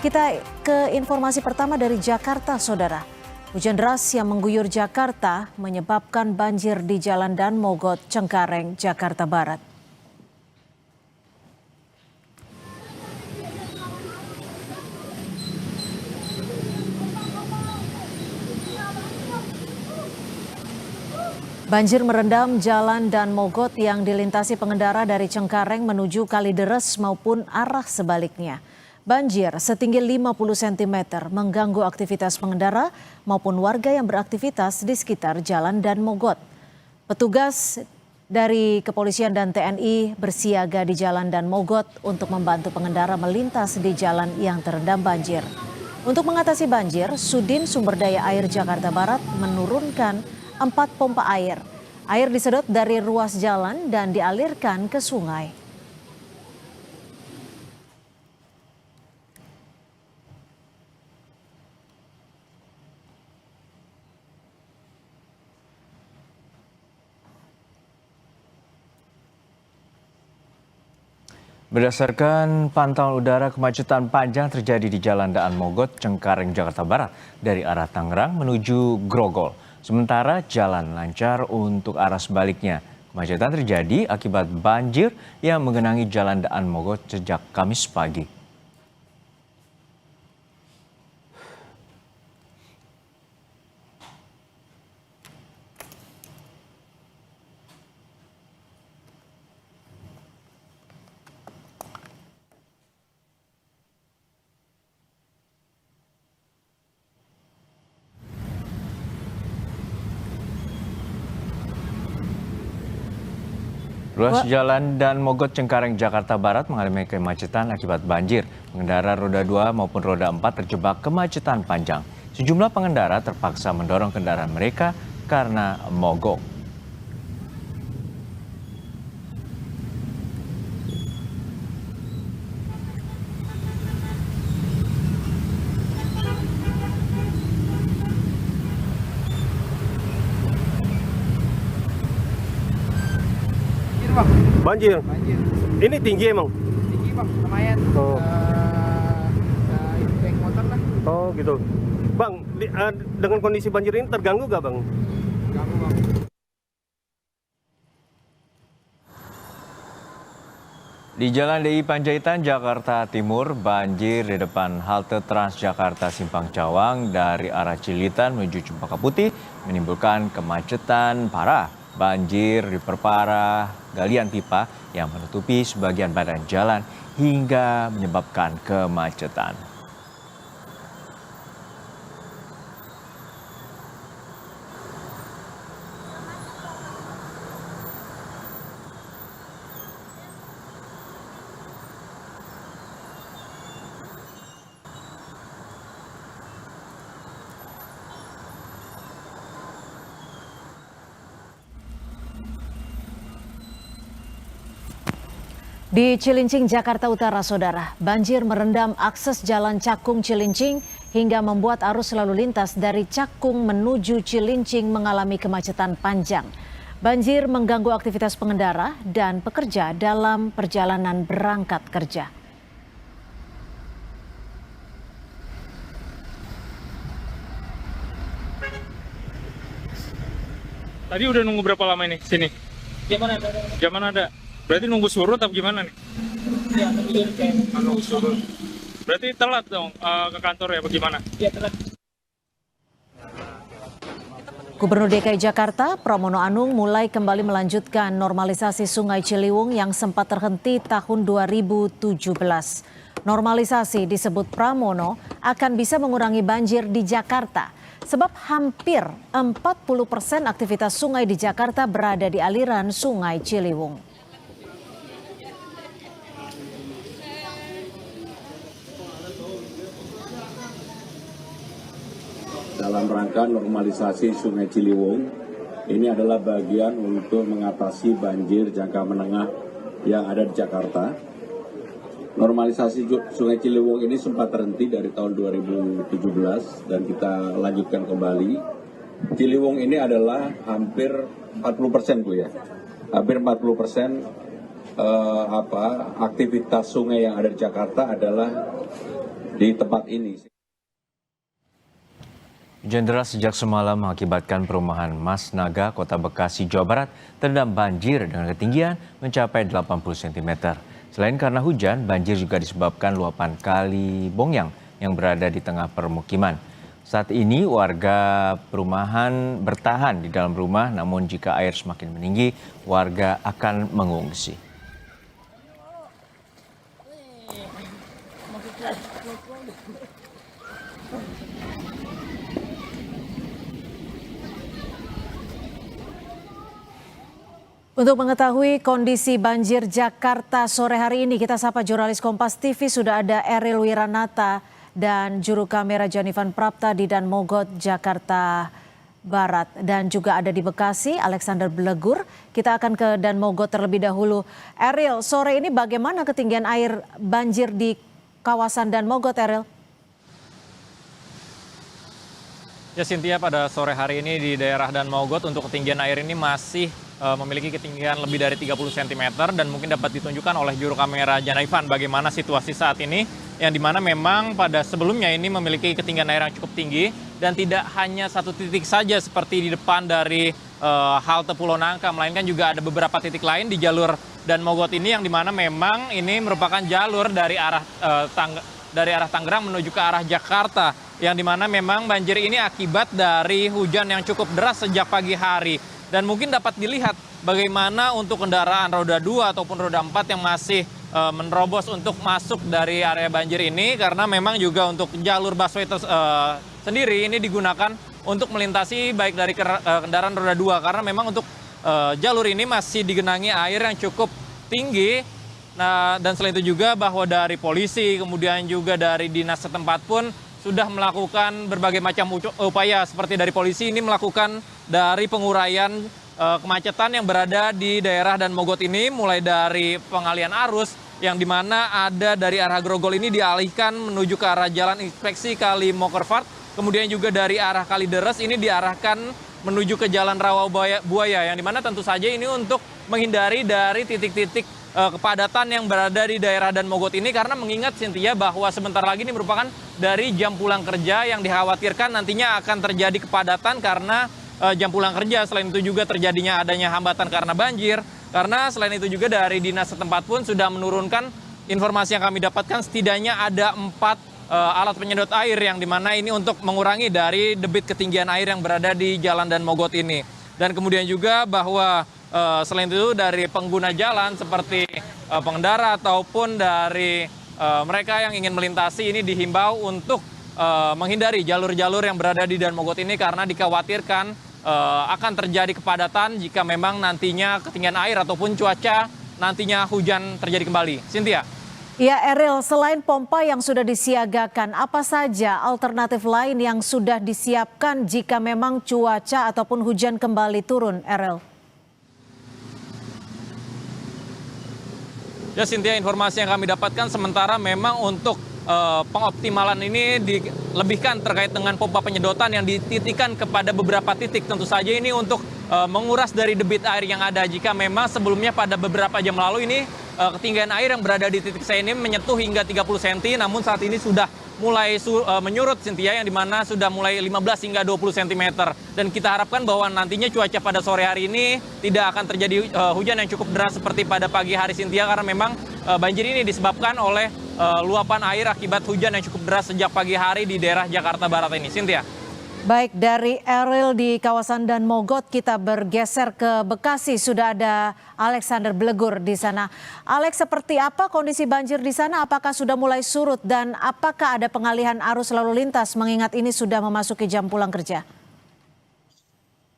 Kita ke informasi pertama dari Jakarta, Saudara. Hujan deras yang mengguyur Jakarta menyebabkan banjir di Jalan Dan Mogot, Cengkareng, Jakarta Barat. Banjir merendam Jalan Dan Mogot yang dilintasi pengendara dari Cengkareng menuju Kalideres maupun arah sebaliknya. Banjir setinggi 50 cm mengganggu aktivitas pengendara maupun warga yang beraktivitas di sekitar Jalan Dan Mogot. Petugas dari kepolisian dan TNI bersiaga di Jalan Dan Mogot untuk membantu pengendara melintas di jalan yang terendam banjir. Untuk mengatasi banjir, Sudin Sumber Daya Air Jakarta Barat menurunkan 4 pompa air. Air disedot dari ruas jalan dan dialirkan ke sungai. Berdasarkan pantauan udara, kemacetan panjang terjadi di Jalan Daan Mogot, Cengkareng, Jakarta Barat dari arah Tangerang menuju Grogol. Sementara jalan lancar untuk arah sebaliknya. Kemacetan terjadi akibat banjir yang menggenangi Jalan Daan Mogot sejak Kamis pagi. Ruas Jalan Dan Mogot Cengkareng Jakarta Barat mengalami kemacetan akibat banjir. Pengendara roda 2 maupun roda 4 terjebak kemacetan panjang. Sejumlah pengendara terpaksa mendorong kendaraan mereka karena mogok. Banjir. Ini tinggi emang? Tinggi bang, lumayan. Oh. Naik motor lah. Oh gitu. Bang, dengan kondisi banjir ini terganggu gak bang? Ganggu bang. Di Jalan DI Panjaitan, Jakarta Timur, banjir di depan halte Transjakarta Simpang Cawang dari arah Cilitan menuju Cempaka Putih menimbulkan kemacetan parah. Banjir diperparah galian pipa yang menutupi sebagian badan jalan hingga menyebabkan kemacetan. Di Cilincing, Jakarta Utara, Saudara, banjir merendam akses jalan Cakung Cilincing hingga membuat arus lalu lintas dari Cakung menuju Cilincing mengalami kemacetan panjang. Banjir mengganggu aktivitas pengendara dan pekerja dalam perjalanan berangkat kerja. Tadi udah nunggu berapa lama ini sini? Zaman ada. Berarti nunggu surut atau gimana nih? Ya, Nunggu surut. Berarti telat dong ke kantor ya, bagaimana? ya telat. Gubernur DKI Jakarta, Pramono Anung mulai kembali melanjutkan normalisasi Sungai Ciliwung yang sempat terhenti tahun 2017. Normalisasi disebut Pramono akan bisa mengurangi banjir di Jakarta. Sebab hampir 40% aktivitas sungai di Jakarta berada di aliran Sungai Ciliwung. Dalam rangka normalisasi Sungai Ciliwung, ini adalah bagian untuk mengatasi banjir jangka menengah yang ada di Jakarta. Normalisasi Sungai Ciliwung ini sempat terhenti dari tahun 2017 dan kita lanjutkan kembali. Ciliwung ini adalah hampir 40% Bu ya. Hampir 40% aktivitas sungai yang ada di Jakarta adalah di tempat ini. Hujan deras sejak semalam mengakibatkan perumahan Mas Naga, Kota Bekasi, Jawa Barat terendam banjir dengan ketinggian mencapai 80 cm. Selain karena hujan, banjir juga disebabkan luapan Kali Bongyang yang berada di tengah permukiman. Saat ini warga perumahan bertahan di dalam rumah, namun jika air semakin meninggi, warga akan mengungsi. Untuk mengetahui kondisi banjir Jakarta sore hari ini, kita sapa jurnalis Kompas TV, sudah ada Eril Wiranata dan juru kamera Janivan Prapta di Dan Mogot, Jakarta Barat. Dan juga ada di Bekasi, Alexander Blegur. Kita akan ke Dan Mogot terlebih dahulu. Eril, sore ini bagaimana ketinggian air banjir di kawasan Dan Mogot, Eril? Ya Cynthia, pada sore hari ini di daerah Dan Mogot untuk ketinggian air ini masih memiliki ketinggian lebih dari 30 cm dan mungkin dapat ditunjukkan oleh juru kamera Janaivan bagaimana situasi saat ini, yang dimana memang pada sebelumnya ini memiliki ketinggian air yang cukup tinggi dan tidak hanya satu titik saja seperti di depan dari halte Pulau Nangka, melainkan juga ada beberapa titik lain di jalur Dan Mogot ini, yang dimana memang ini merupakan jalur dari arah Tangerang menuju ke arah Jakarta, yang dimana memang banjir ini akibat dari hujan yang cukup deras sejak pagi hari. Dan mungkin dapat dilihat bagaimana untuk kendaraan roda 2 ataupun roda 4 yang masih menerobos untuk masuk dari area banjir ini, karena memang juga untuk jalur busway sendiri ini digunakan untuk melintasi baik dari kendaraan roda 2, karena memang untuk jalur ini masih digenangi air yang cukup tinggi. Nah, dan selain itu juga bahwa dari polisi, kemudian juga dari dinas setempat pun sudah melakukan berbagai macam upaya, seperti dari polisi ini melakukan dari penguraian kemacetan yang berada di daerah Dan Mogot ini, mulai dari pengalian arus yang dimana ada dari arah Grogol ini dialihkan menuju ke arah Jalan Inspeksi Kali Mokerfart, kemudian juga dari arah Kalideres ini diarahkan menuju ke Jalan Rawa Buaya, yang dimana tentu saja ini untuk menghindari dari titik-titik kepadatan yang berada di daerah Dan Mogot ini, karena mengingat Cynthia bahwa sebentar lagi ini merupakan dari jam pulang kerja yang dikhawatirkan nantinya akan terjadi kepadatan karena jam pulang kerja. Selain itu juga terjadinya adanya hambatan karena banjir, karena selain itu juga dari dinas setempat pun sudah menurunkan informasi yang kami dapatkan setidaknya ada 4 alat penyedot air, yang dimana ini untuk mengurangi dari debit ketinggian air yang berada di Jalan Dan Mogot ini. Dan kemudian juga bahwa selain itu dari pengguna jalan seperti pengendara ataupun dari mereka yang ingin melintasi ini dihimbau untuk menghindari jalur-jalur yang berada di Dan Mogot ini, karena dikhawatirkan akan terjadi kepadatan jika memang nantinya ketinggian air ataupun cuaca nantinya hujan terjadi kembali. Cynthia. Ya, Eril, selain pompa yang sudah disiagakan, apa saja alternatif lain yang sudah disiapkan jika memang cuaca ataupun hujan kembali turun, Eril? Ya Cynthia, informasi yang kami dapatkan sementara memang untuk pengoptimalan ini dilebihkan terkait dengan pompa penyedotan yang dititikkan kepada beberapa titik. Tentu saja ini untuk menguras dari debit air yang ada, jika memang sebelumnya pada beberapa jam lalu ini ketinggian air yang berada di titik saya ini menyentuh hingga 30 cm, namun saat ini sudah mulai menyurut, Cynthia, yang dimana sudah mulai 15 hingga 20 cm. Dan kita harapkan bahwa nantinya cuaca pada sore hari ini tidak akan terjadi hujan yang cukup deras seperti pada pagi hari, Cynthia, karena memang banjir ini disebabkan oleh luapan air akibat hujan yang cukup deras sejak pagi hari di daerah Jakarta Barat ini, Cynthia. Baik, dari Eril di kawasan Dan Mogot kita bergeser ke Bekasi. Sudah ada Alexander Blegur di sana. Alex, seperti apa kondisi banjir di sana? Apakah sudah mulai surut dan apakah ada pengalihan arus lalu lintas mengingat ini sudah memasuki jam pulang kerja?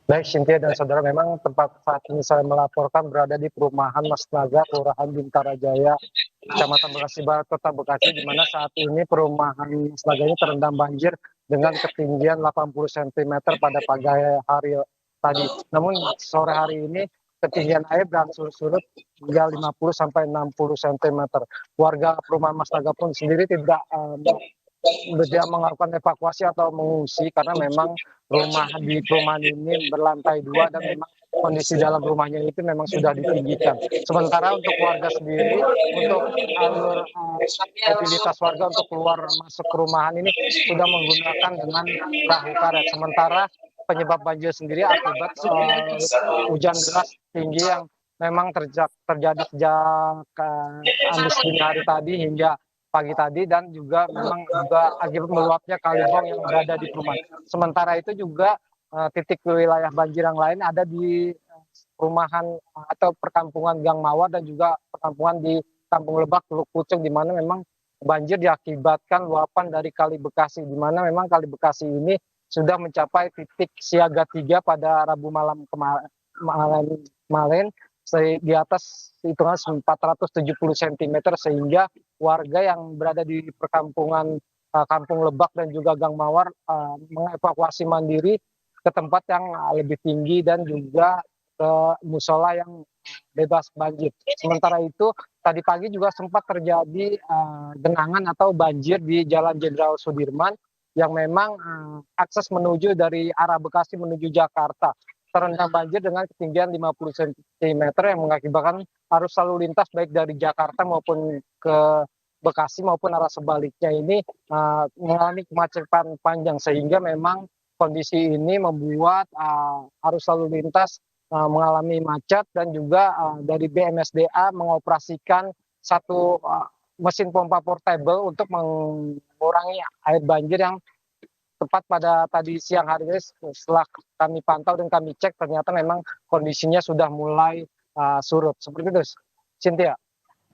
Baik, Cynthia dan saudara, memang tempat saat ini saya melaporkan berada di perumahan Mas Naga, Kelurahan Bintara Jaya, Kecamatan Bekasi Barat, Kota Bekasi, di mana saat ini perumahan Mas Naga ini terendam banjir dengan ketinggian 80 cm pada pagi hari tadi. Namun sore hari ini ketinggian air berangsur surut hingga 50 sampai 60 cm. Warga perumahan Mas Naga pun sendiri tidak melakukan evakuasi atau mengungsi, karena memang rumah di perumahan ini berlantai 2 dan memang kondisi dalam rumahnya itu memang sudah ditinggikan. Sementara untuk warga sendiri, untuk alur mobilitas warga untuk keluar masuk ke rumahan ini sudah menggunakan dengan perahu karet. Sementara penyebab banjir sendiri akibat hujan deras tinggi yang memang terjadi sejak Kamis dini hari tadi hingga pagi tadi, dan juga memang juga akibat meluapnya Kalibong yang berada di perumahan. Sementara itu juga titik wilayah banjir yang lain ada di perumahan atau perkampungan Gang Mawar dan juga perkampungan di Kampung Lebak, Teluk Pucung, di mana memang banjir diakibatkan luapan dari Kali Bekasi, di mana memang Kali Bekasi ini sudah mencapai titik siaga 3 pada Rabu malam kemarin di atas hitungan 470 cm, sehingga warga yang berada di perkampungan Kampung Lebak dan juga Gang Mawar mengevakuasi mandiri ke tempat yang lebih tinggi dan juga ke musola yang bebas banjir. Sementara itu tadi pagi juga sempat terjadi genangan atau banjir di Jalan Jenderal Sudirman yang memang akses menuju dari arah Bekasi menuju Jakarta terendam banjir dengan ketinggian 50 cm yang mengakibatkan arus lalu lintas baik dari Jakarta maupun ke Bekasi maupun arah sebaliknya ini mengalami kemacetan panjang, sehingga memang kondisi ini membuat arus lalu lintas mengalami macet, dan juga dari BMSDA mengoperasikan satu mesin pompa portable untuk mengurangi air banjir yang tepat pada tadi siang hari ini. Setelah kami pantau dan kami cek, ternyata memang kondisinya sudah mulai surut. Seperti itu, Cynthia.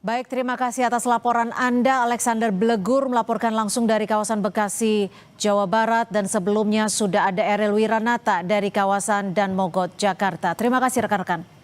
Baik, terima kasih atas laporan Anda. Alexander Blegur melaporkan langsung dari kawasan Bekasi, Jawa Barat, dan sebelumnya sudah ada Eril Wiranata dari kawasan Dan Mogot, Jakarta. Terima kasih rekan-rekan.